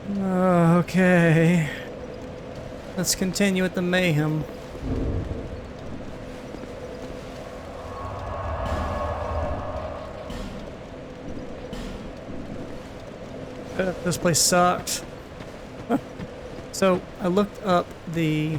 Okay. Let's continue with the mayhem. This place sucks. So I looked up the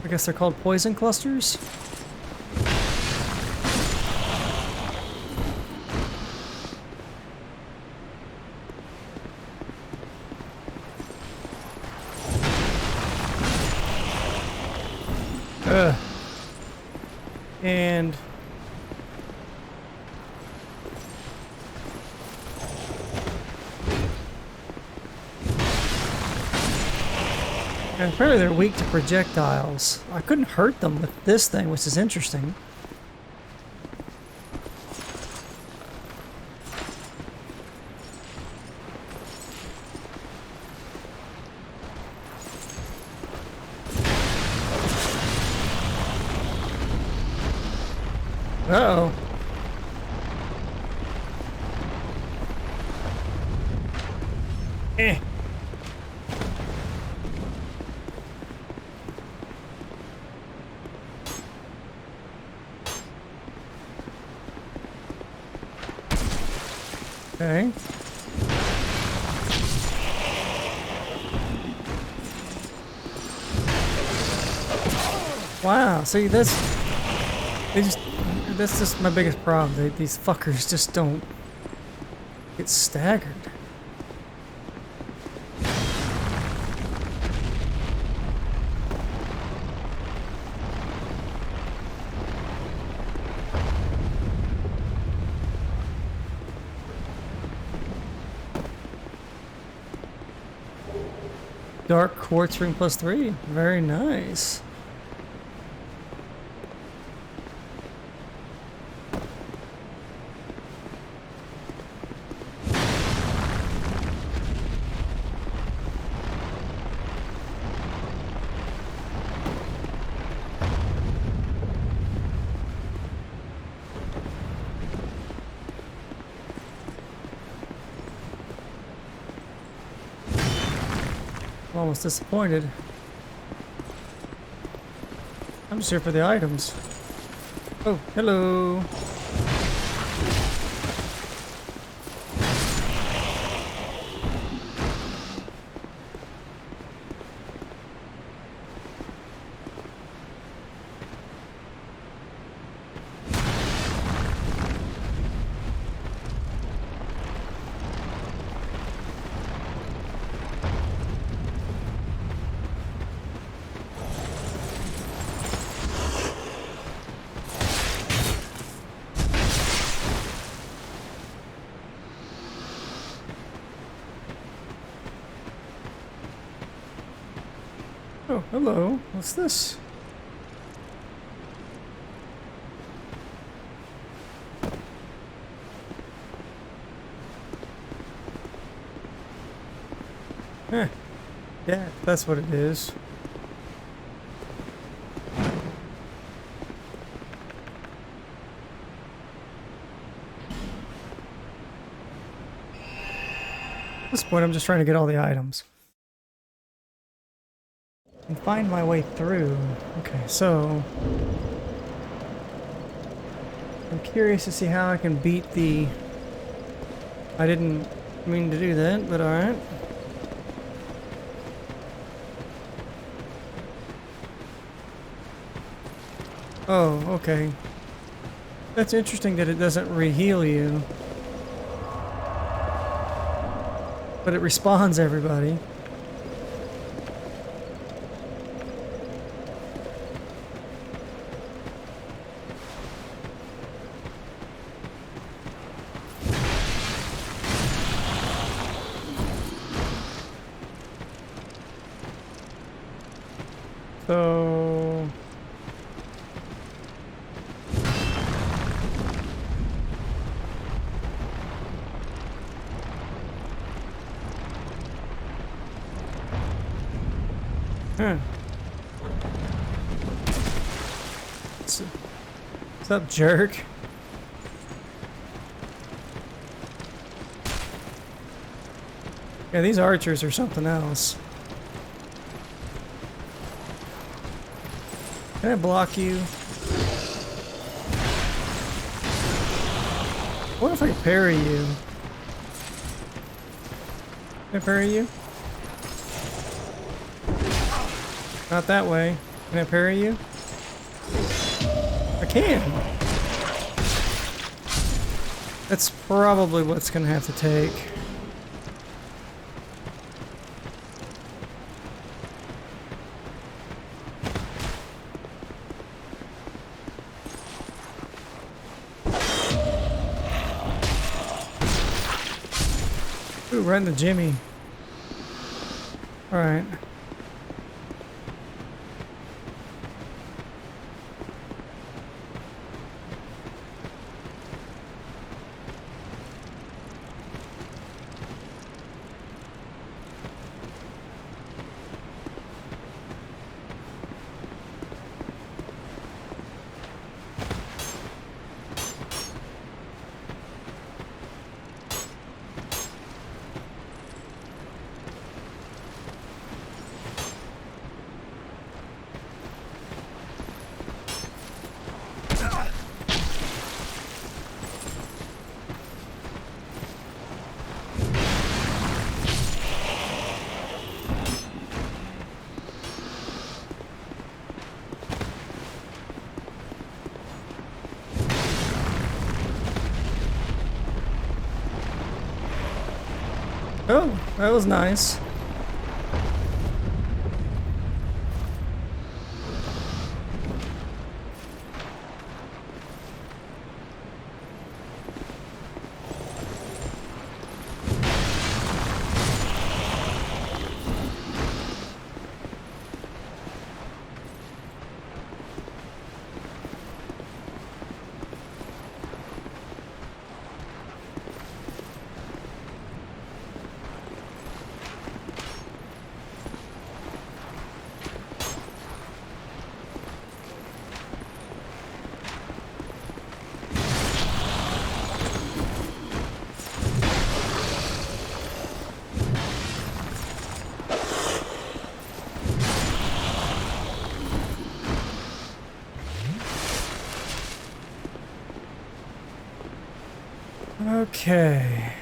I guess they're called poison clusters. Ugh. And apparently they're weak to projectiles. I couldn't hurt them with this thing, which is interesting. Uh-oh. Eh. Okay. Wow, see that's just my biggest problem. These fuckers just don't get staggered. Dark quartz ring +3. Very nice. Almost disappointed. I'm just here for the items. Oh, hello. Oh, hello. What's this? Eh. Yeah, that's what it is. At this point, I'm just trying to get all the items. And find my way through. Okay, so I'm curious to see how I can beat the... I didn't mean to do that, but alright. Oh, okay. That's interesting that it doesn't re-heal you. But it respawns everybody. So... Huh. What's up, jerk? Yeah, these archers are something else. Can I block you? What if I parry you? Can I parry you? Not that way. Can I parry you? I can! That's probably what's gonna have to take. Ooh, right in the Jimmy. Alright. Oh, that was nice. Okay.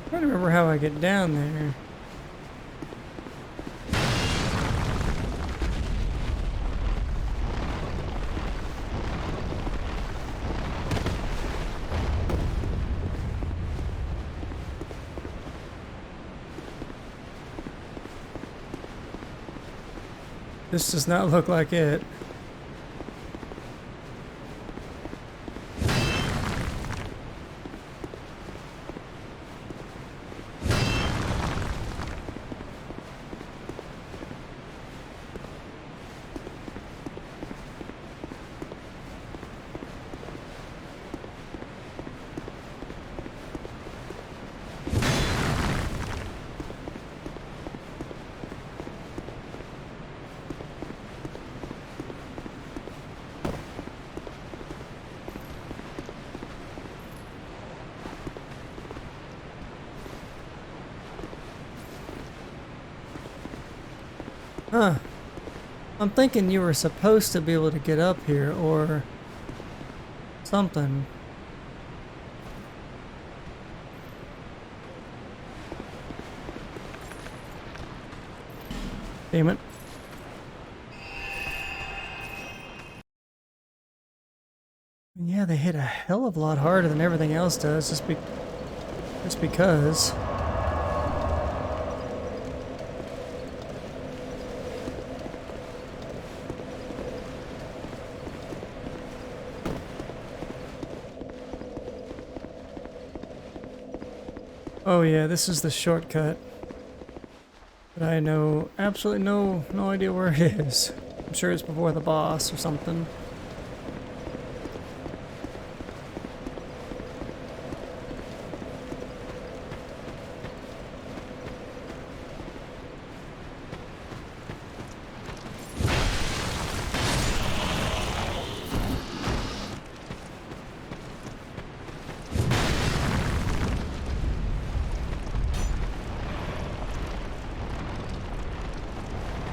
I don't remember how I get down there. This does not look like it. Huh. I'm thinking you were supposed to be able to get up here or something. Damn it. Yeah, they hit a hell of a lot harder than everything else does, just because. Oh yeah, this is the shortcut. But I know absolutely no idea where it is. I'm sure it's before the boss or something.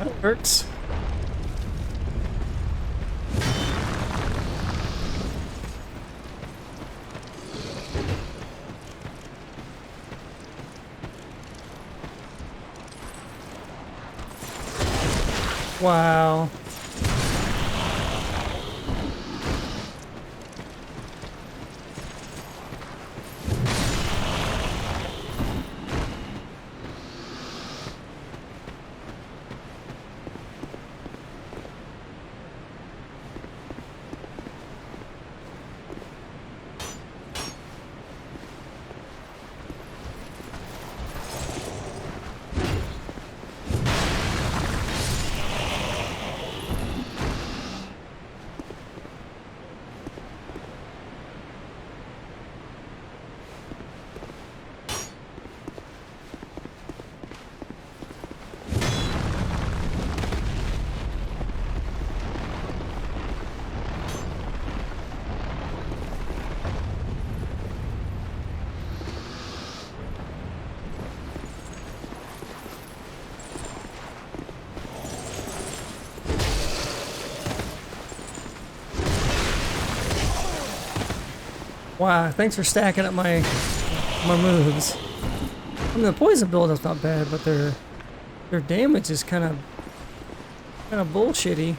That works. Wow. Wow, thanks for stacking up my moves. I mean, the poison build-up's not bad, but their damage is kind of bullshitty.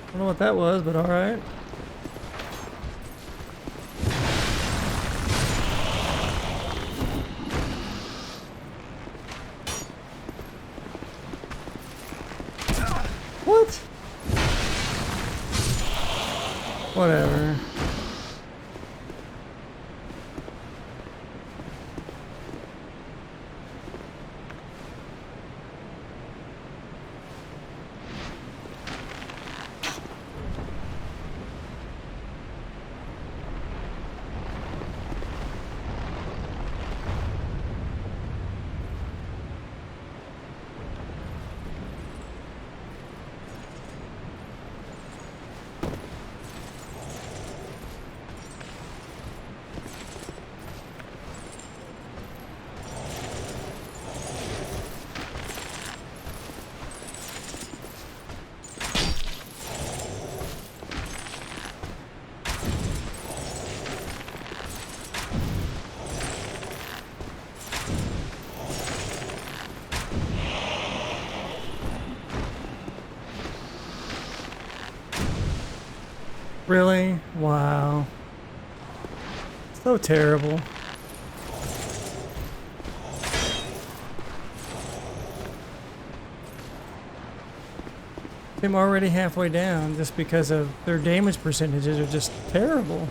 I don't know what that was, but all right. What? Whatever. Really? Wow. So terrible. I'm already halfway down just because of their damage percentages are just terrible.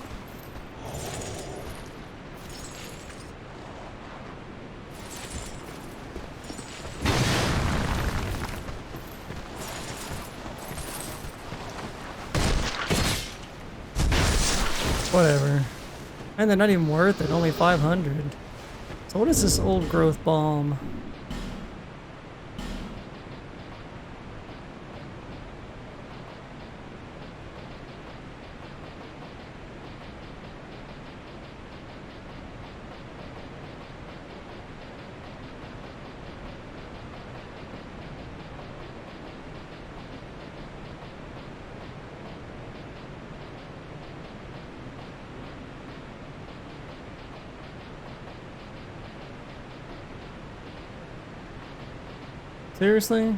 Whatever. And they're not even worth it, only 500. So what is this old growth balm? Seriously?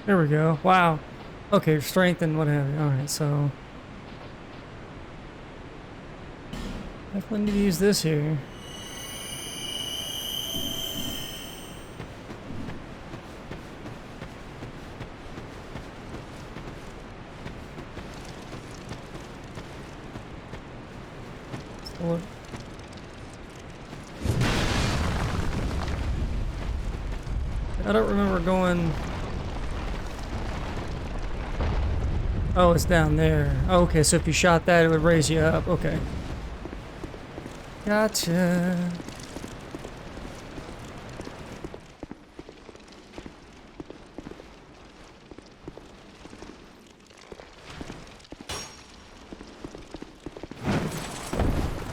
There we go. Wow. Okay, strength and what have you. Alright, so definitely need to use this here. So I don't remember going. Oh, it's down there. Okay, so if you shot that, it would raise you up. Okay. Gotcha.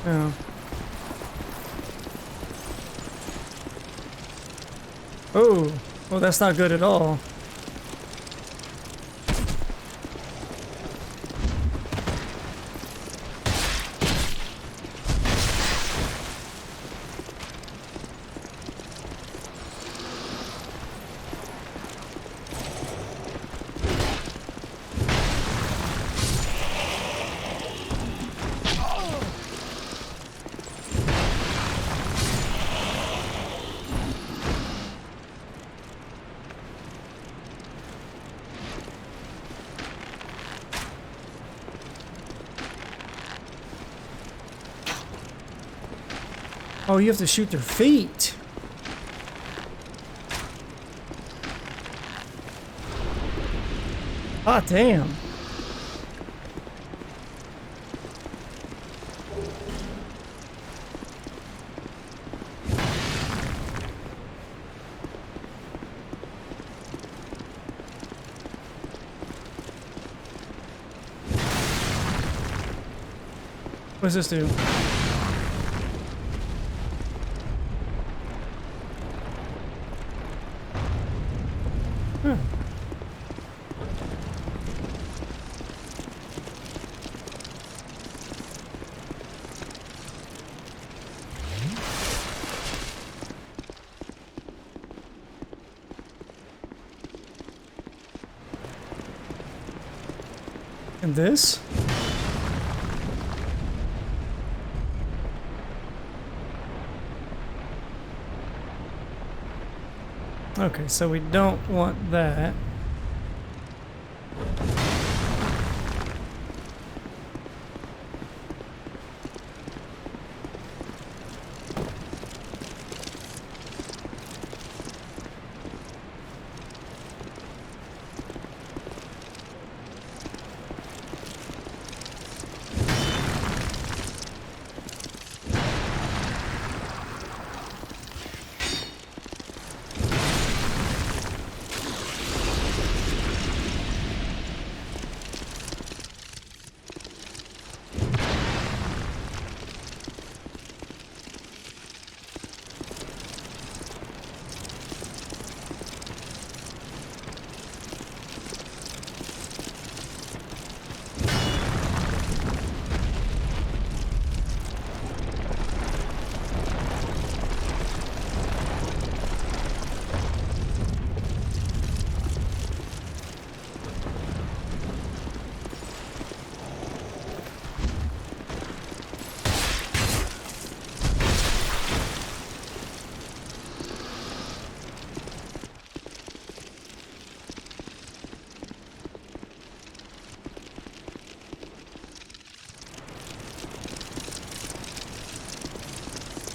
Oh. Oh. Well, that's not good at all. Oh, you have to shoot their feet. Ah, damn. What does this do? Huh. And this? Okay, so we don't want that.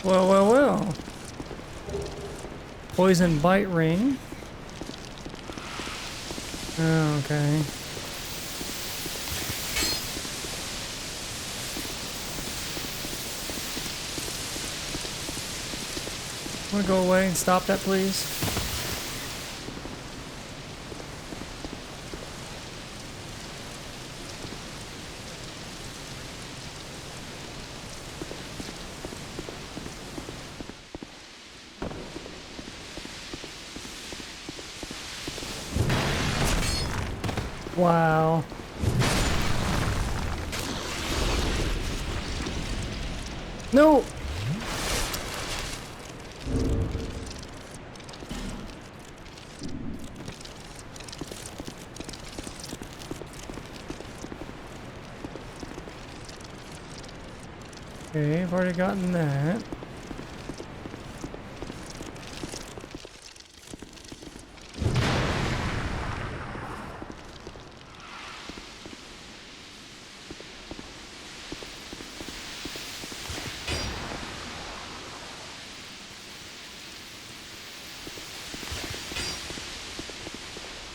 Well, well, well. Poison bite ring. Oh, okay. Want to go away and stop that, please? Wow. No! I've already gotten that.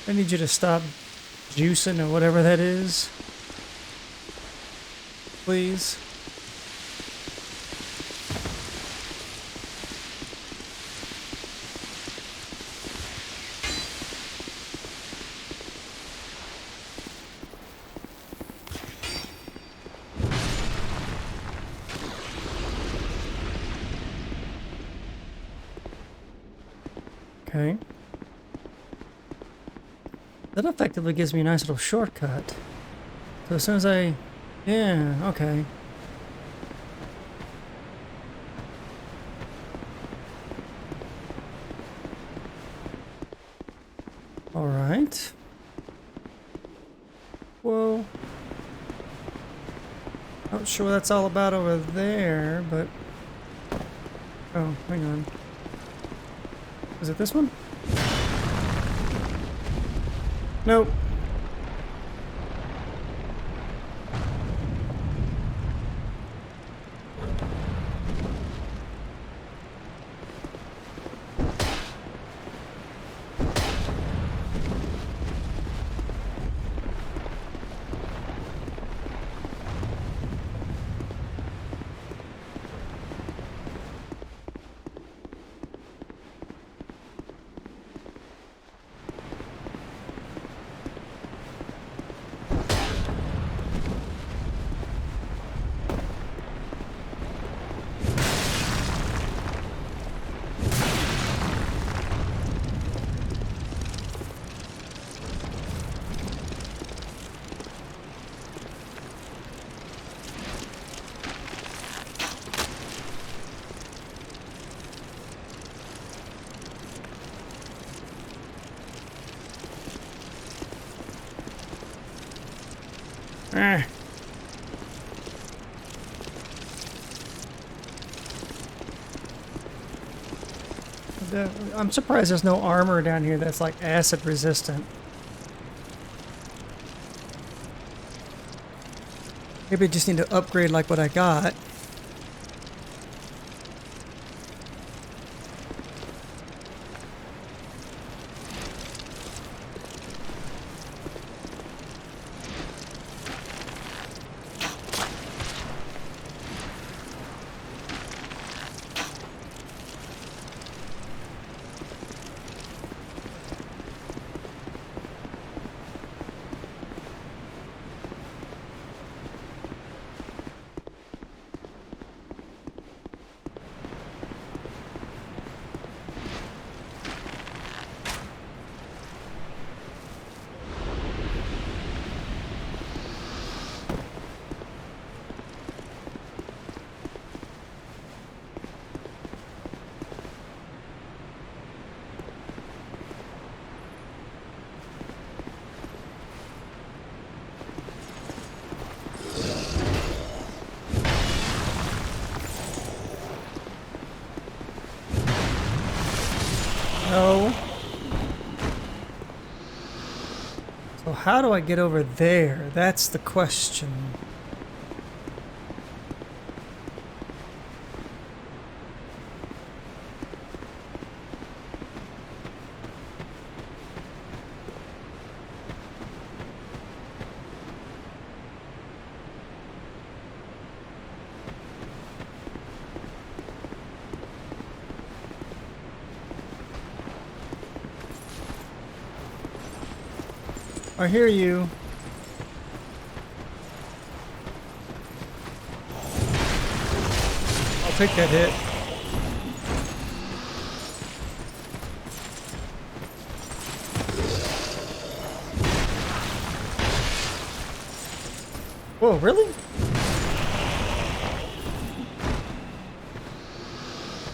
I need you to stop juicing or whatever that is. Please. Okay. That effectively gives me a nice little shortcut. So as soon as I... Yeah, okay. Alright. Whoa. Not sure what that's all about over there, but... Oh, hang on. Is it this one? Nope. Ah. I'm surprised there's no armor down here that's like acid resistant. Maybe I just need to upgrade like what I got. No. So how do I get over there? That's the question. I hear you. I'll take that hit. Whoa, really?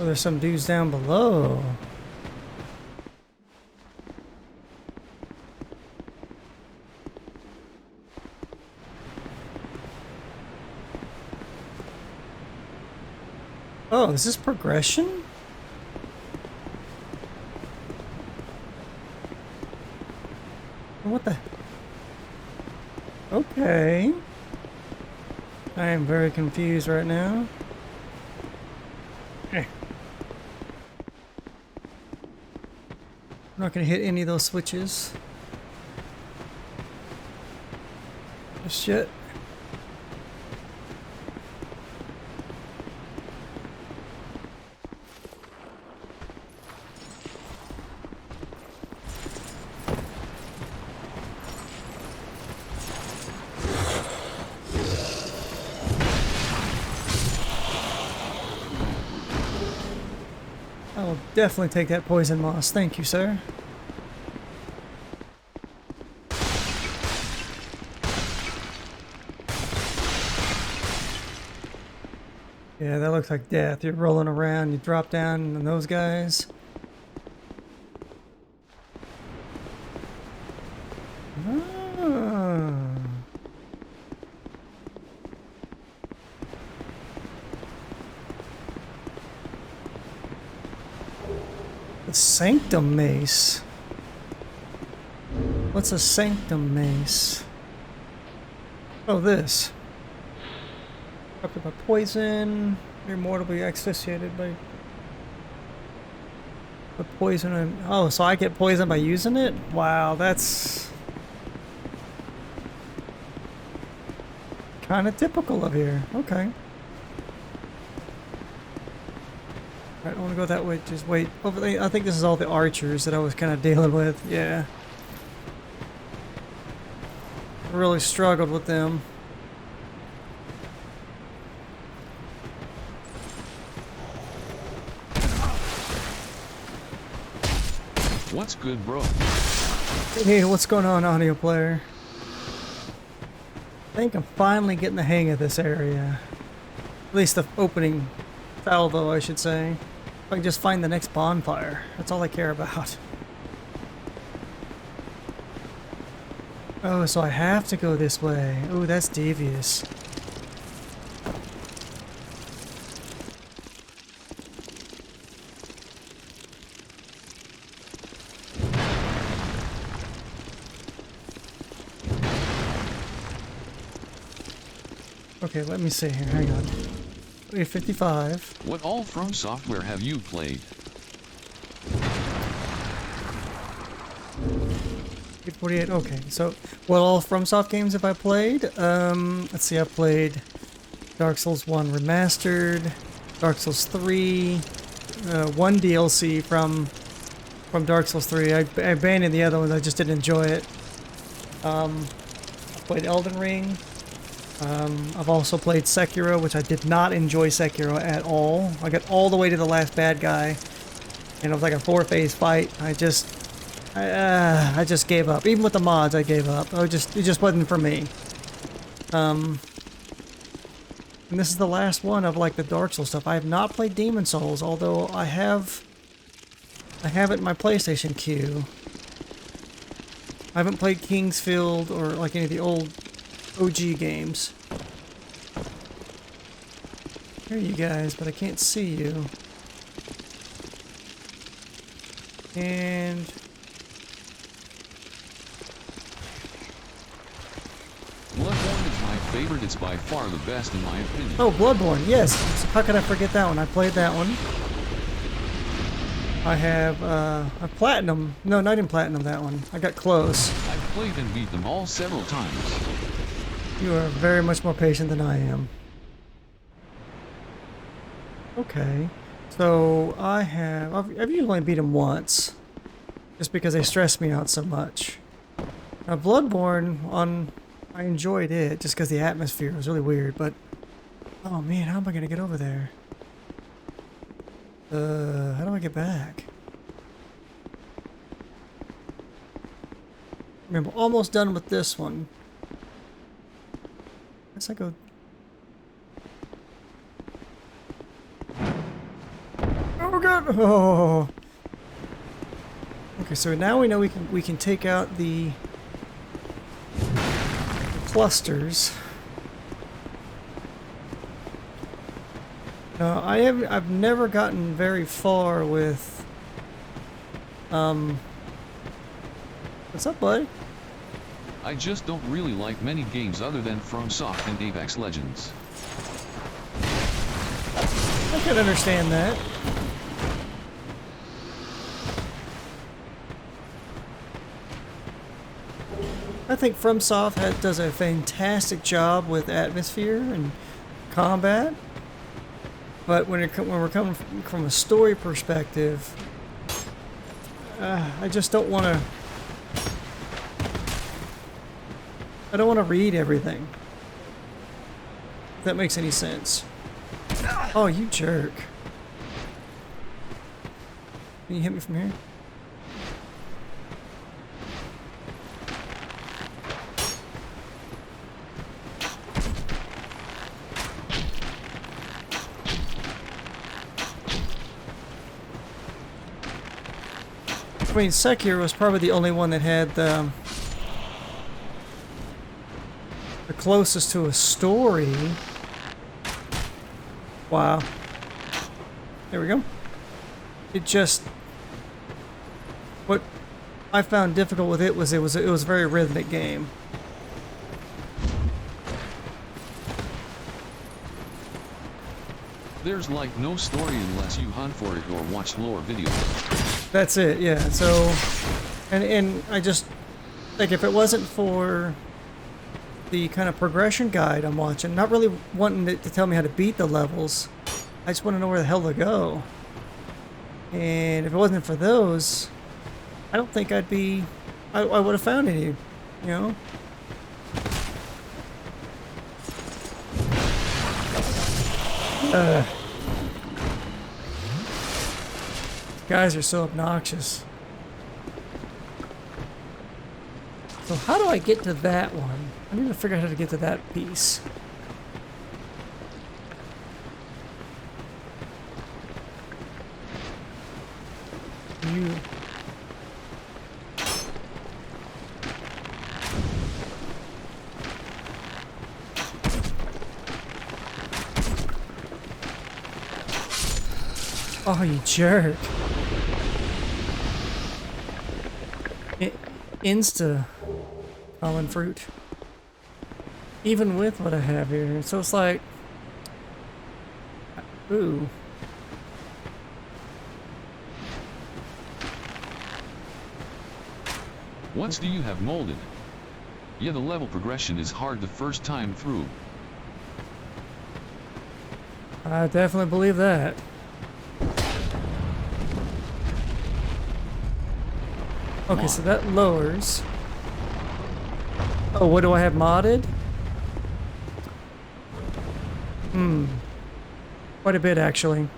Oh, there's some dudes down below. Oh, is this progression? What the? Okay. I am very confused right now. I'm not gonna hit any of those switches. Shit. I will definitely take that poison moss. Thank you, sir. Yeah, that looks like death. You're rolling around, you drop down, and those guys. Ah. The Sanctum Mace. What's a Sanctum Mace? Oh, this. Corrupted by poison. You're mortally asphyxiated by the poison. And oh, so I get poisoned by using it? Wow, that's kind of typical of here. Okay. I don't want to go that way. Just wait. I think this is all the archers that I was kind of dealing with. Yeah. I really struggled with them. What's good, bro? Hey, what's going on, audio player? I think I'm finally getting the hang of this area. At least the opening salvo, I should say. If I can just find the next bonfire. That's all I care about. Oh, so I have to go this way. Oh, that's devious. Okay, let me see here. Hang on. We have 55. What all From Software have you played? 48. Okay, so what all FromSoft games have I played? Let's see. I played Dark Souls 1 Remastered, Dark Souls 3, one DLC from Dark Souls 3. I abandoned the other ones. I just didn't enjoy it. I played Elden Ring. I've also played Sekiro, which I did not enjoy Sekiro at all. I got all the way to the last bad guy, and it was like a 4-phase fight. I just gave up. Even with the mods, I gave up. It just wasn't for me. And this is the last one of like the Dark Souls stuff. I have not played Demon Souls, although I have it in my PlayStation queue. I haven't played Kingsfield or like any of the old OG games. Here you guys, but I can't see you. And Bloodborne is my favorite. It's by far the best in my opinion. oh, Bloodborne, yes. How could I forget that one? I played that one. I have a platinum. No, not in platinum that one. I got close. I've played and beat them all several times. You are very much more patient than I am. Okay. So I've usually only beat them once. Just because they stress me out so much. Now Bloodborne, I enjoyed it just because the atmosphere was really weird, but oh man, how am I gonna get over there? How do I get back? I'm almost done with this one. Guess I go. Oh god! Oh. Okay, so now we know we can take out the clusters. No, I've never gotten very far with what's up, bud? I just don't really like many games other than FromSoft and Apex Legends. I can understand that. I think FromSoft does a fantastic job with atmosphere and combat, but when we're coming from a story perspective, I just don't want to. I don't want to read everything. If that makes any sense. Oh, you jerk! Can you hit me from here? I mean, Sekiro was probably the only one that had the closest to a story. Wow. There we go. It just... What I found difficult with it was it was a very rhythmic game. There's like no story unless you hunt for it or watch lore videos. That's it, yeah. So, and I just like if it wasn't for the kind of progression guide I'm watching, not really wanting it to tell me how to beat the levels, I just want to know where the hell to go. And if it wasn't for those, I don't think I'd be, I would have found any, you know? Guys are so obnoxious. So how do I get to that one? I need to figure out how to get to that piece. You... Oh, you jerk. Insta common fruit. Even with what I have here. So it's like... Ooh. Once do you have molded? Yeah, the level progression is hard the first time through. I definitely believe that. Okay, so that lowers. Oh, what do I have modded? Quite a bit, actually.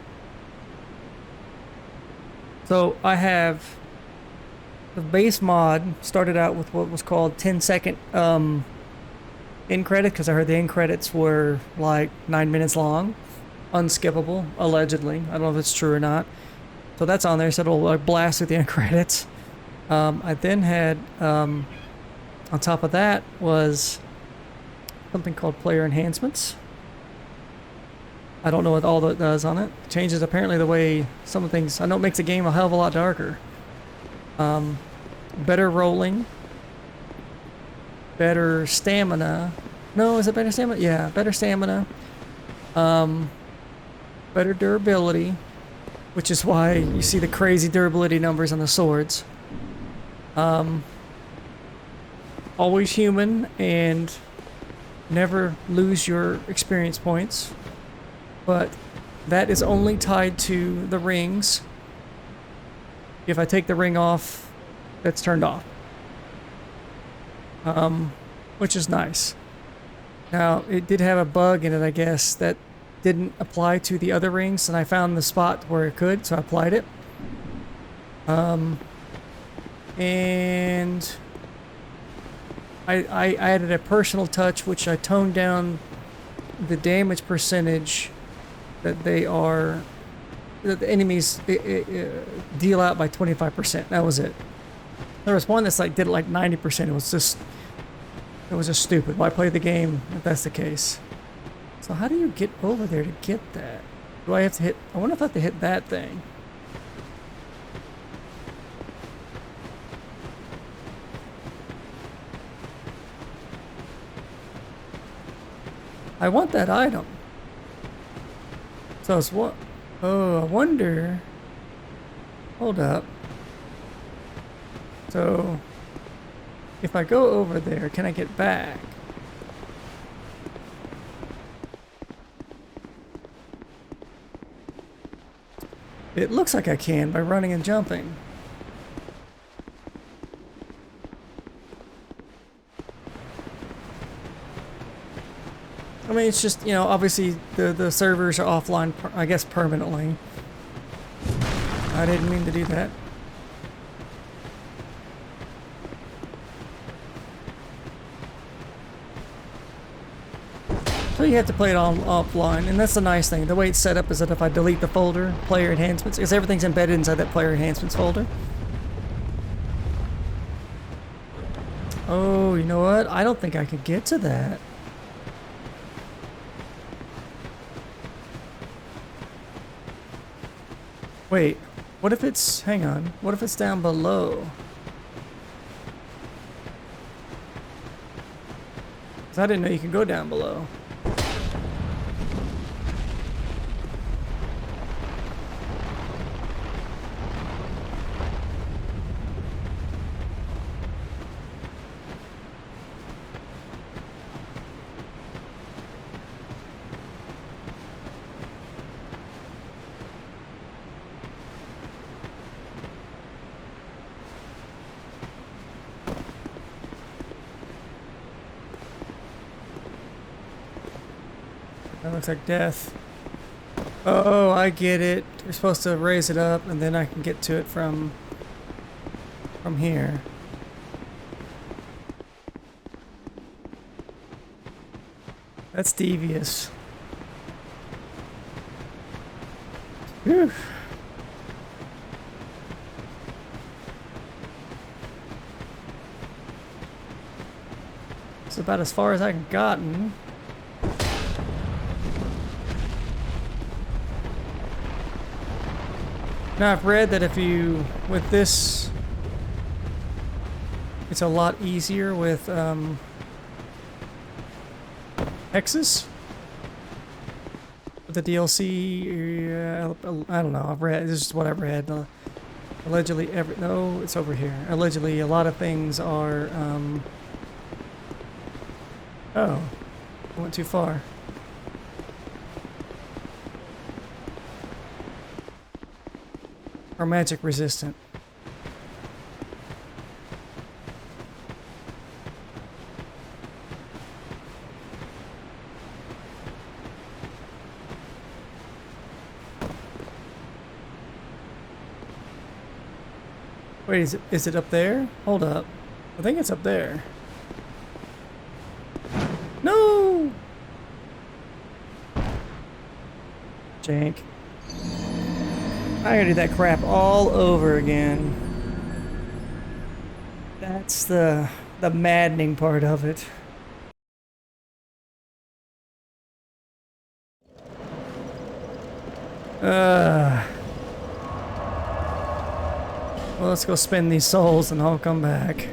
So I have the base mod started out with what was called 10-second end credit, because I heard the end credits were like 9 minutes long, unskippable, allegedly. I don't know if it's true or not. So that's on there, so it'll like blast with the end credits. I then had, on top of that was something called player enhancements. I don't know what all that does on it. Changes apparently the way some things, I know it makes the game a hell of a lot darker. Better rolling. Better stamina. No, is it better stamina? Yeah, better stamina. Better durability, which is why you see the crazy durability numbers on the swords. Always human and never lose your experience points, but that is only tied to the rings. If I take the ring off, that's turned off, which is nice. Now it did have a bug in it, I guess, that didn't apply to the other rings, and I found the spot where it could, so I applied it. And I added a personal touch, which I toned down the damage percentage that that the enemies deal out by 25%. That was it. There was one that's like did it like 90%. It was just stupid. Why play the game if that's the case? So how do you get over there to get that? Do I have to hit? I wonder if I have to hit that thing. I want that item. So it's what? Oh, I wonder. Hold up. So if I go over there, can I get back? It looks like I can by running and jumping. I mean, it's just, you know, obviously the servers are offline, I guess, permanently. I didn't mean to do that. So you have to play it all offline, and that's the nice thing. The way it's set up is that if I delete the folder, player enhancements, because everything's embedded inside that player enhancements folder. Oh, you know what? I don't think I could get to that. Wait, what if it's, hang on, what if it's down below? Because I didn't know you could go down below. That looks like death. Oh, I get it. You're supposed to raise it up, and then I can get to it from here. That's devious. Whew. It's about as far as I've gotten. Now I've read that if you, with this, it's a lot easier with hexes. With the DLC, I don't know, I've read, this is what I've read. Allegedly, no, it's over here. Allegedly, a lot of things are, oh, I went too far. Are magic resistant. Wait, is it up there? Hold up. I think it's up there. No! Jank. I gotta do that crap all over again. That's the maddening part of it. Well, let's go spend these souls and I'll come back.